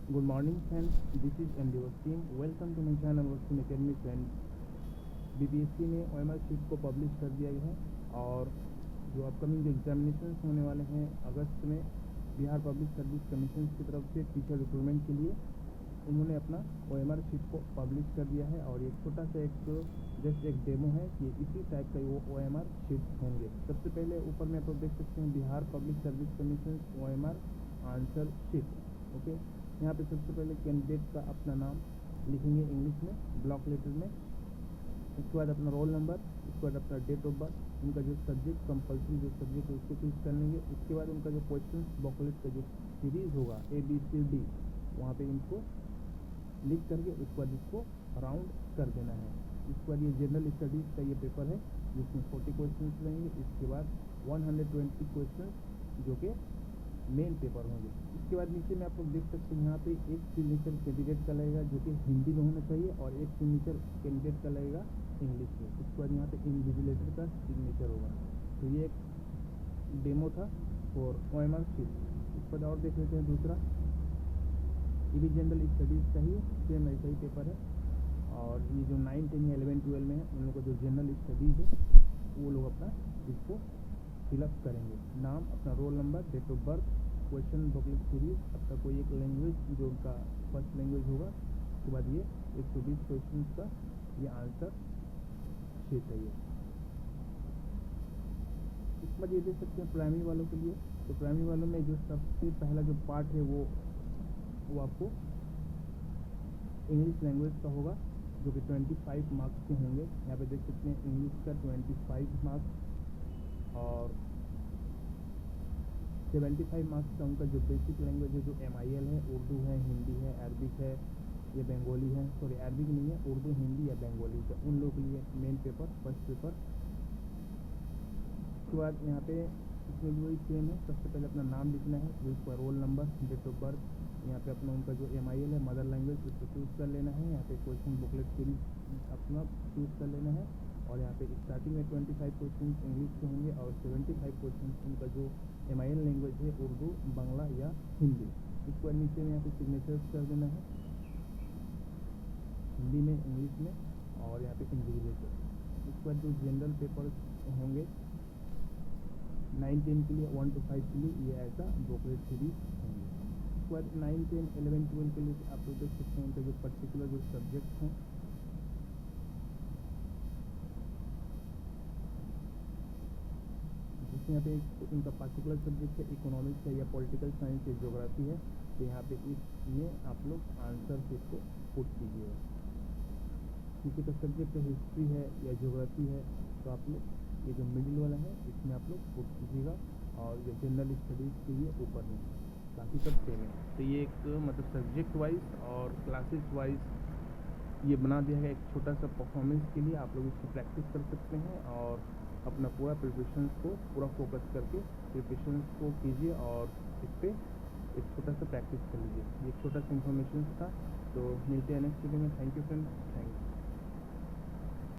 Good morning friends, this is MD Wasim. Welcome to my channel Wasim Academy friends. BPSC ने OMR sheet को publish कर दिया है और जो अपकमिंग जो एग्जामिनेशन होने वाले हैं अगस्त में बिहार पब्लिक सर्विस कमीशन की तरफ से टीचर रिक्रूटमेंट के लिए उन्होंने अपना OMR शीट को पब्लिश कर दिया है और ये छोटा सा जस्ट एक डेमो है कि इसी टाइप का वो OMR शीट होंगे। सबसे पहले ऊपर में आप लोग देख सकते हैं Bihar public service commission OMR answer sheet. Okay, यहाँ पे सबसे पहले कैंडिडेट का अपना नाम लिखेंगे इंग्लिश में ब्लॉक लेटर में, उसके बाद अपना रोल नंबर, उसके बाद अपना डेट ऑफ बर्थ, उनका जो सब्जेक्ट कंपल्सरी जो सब्जेक्ट है उसको चूज कर लेंगे। उसके बाद उनका जो क्वेश्चन बुकलेट का जो सीरीज होगा ABCD वहाँ पे इनको लिख करके उसके बाद इसको राउंड कर देना है। इसके बाद ये जनरल स्टडीज़ का ये पेपर है जिसमें 40 क्वेश्चन रहेंगे। इसके बाद 120 क्वेश्चन जो कि मेन पेपर होंगे। इसके बाद नीचे में आप लोग देख सकते हैं यहाँ पे एक सिग्नेचर कैंडिडेट का लगेगा जो कि हिंदी में होना चाहिए और एक सिग्नेचर कैंडिडेट का लगेगा इंग्लिश में। उसके बाद यहाँ पे इन्विजिलेटर का सिग्नेचर होगा। तो ये एक डेमो था और OMR शीट। इसके बाद और देख लेते हैं दूसरा, ये भी जनरल स्टडीज़ का ही सेम ऐसा ही पेपर है और ये जो 9, 10, 11, 12 में है उन लोगों को जो जनरल स्टडीज़ है वो लोग अपना इसको फिलअप करेंगे। नाम, अपना roll number, date of birth, question booklet series, अपना कोई एक लैंग्वेज जो उनका फर्स्ट लैंग्वेज होगा। उसके बाद ये 120 क्वेश्चन का ये आंसर शीट है ये। इसके बाद ये देख सकते हैं प्राइमरी वालों के लिए। तो प्राइमरी वालों में जो सबसे पहला जो पार्ट है वो आपको इंग्लिश लैंग्वेज का होगा जो कि 25 मार्क्स के होंगे। यहाँ पे देख सकते हैं इंग्लिश का 25 मार्क्स और 75 मार्क्स का उनका जो बेसिक लैंग्वेज है जो MIL है, उर्दू है, हिंदी है, अरबिक है या बंगाली है। सॉरी, अरबिक नहीं है, उर्दू, हिंदी या बंगाली का उन लोगों के लिए मेन पेपर फर्स्ट पेपर। उसके बाद यहाँ पे इसमें भी वही सेम है, सबसे पहले अपना नाम लिखना है, फिर उसका roll number, date of birth, यहाँ पे अपना उनका जो MIL है मदर लैंग्वेज उसको चूज़ कर लेना है। यहाँ पे क्वेश्चन बुकलेट सीरीज अपना चूज़ कर लेना है और यहाँ पे स्टार्टिंग में 25 क्वेश्चन इंग्लिश के होंगे और 75 क्वेश्चन उनका जो MIL लैंग्वेज है उर्दू, बांग्ला या हिंदी। इसके बाद नीचे में यहाँ पे सिग्नेचर्स कर देना है हिंदी में, इंग्लिश में और यहाँ पे इन्विजिलेटर। उसके बाद जो जनरल पेपर होंगे 9, 10 के लिए, 1 to 5 के लिए ये ऐसा बुकलेट सीरीज होंगे। उसके बाद 9, 10, 11, 12 के लिए आप लोग देख सकते हैं उनका जो पर्टिकुलर जो सब्जेक्ट हैं जिसमें यहाँ पे उनका पर्टिकुलर सब्जेक्ट है इकोनॉमिक्स है या पॉलिटिकल साइंस या ज्योग्राफी है। तो यहाँ पे इसमें आप लोग आंसर शीट को पुट कीजिएगा। किसी का सब्जेक्ट हिस्ट्री है या ज्योग्राफी है तो आप लोग ये जो मिडिल वाला है इसमें आप लोग पुट कीजिएगा और जो जनरल स्टडीज़ के लिए ऊपर में, बाकी सब सेम है। तो ये एक मतलब सब्जेक्ट वाइज और क्लासेस वाइज ये बना दिया है एक छोटा सा परफॉर्मेंस के लिए। आप लोग इसको प्रैक्टिस कर सकते हैं और अपना पूरा प्रिपरेशंस को पूरा फोकस करके प्रिपरेशंस को कीजिए और इस पर एक छोटा सा प्रैक्टिस कर लीजिए। ये एक छोटा सा इन्फॉर्मेशन था। तो मिलते हैं नेक्स्ट वीडियो में। Thank you friends, thank you.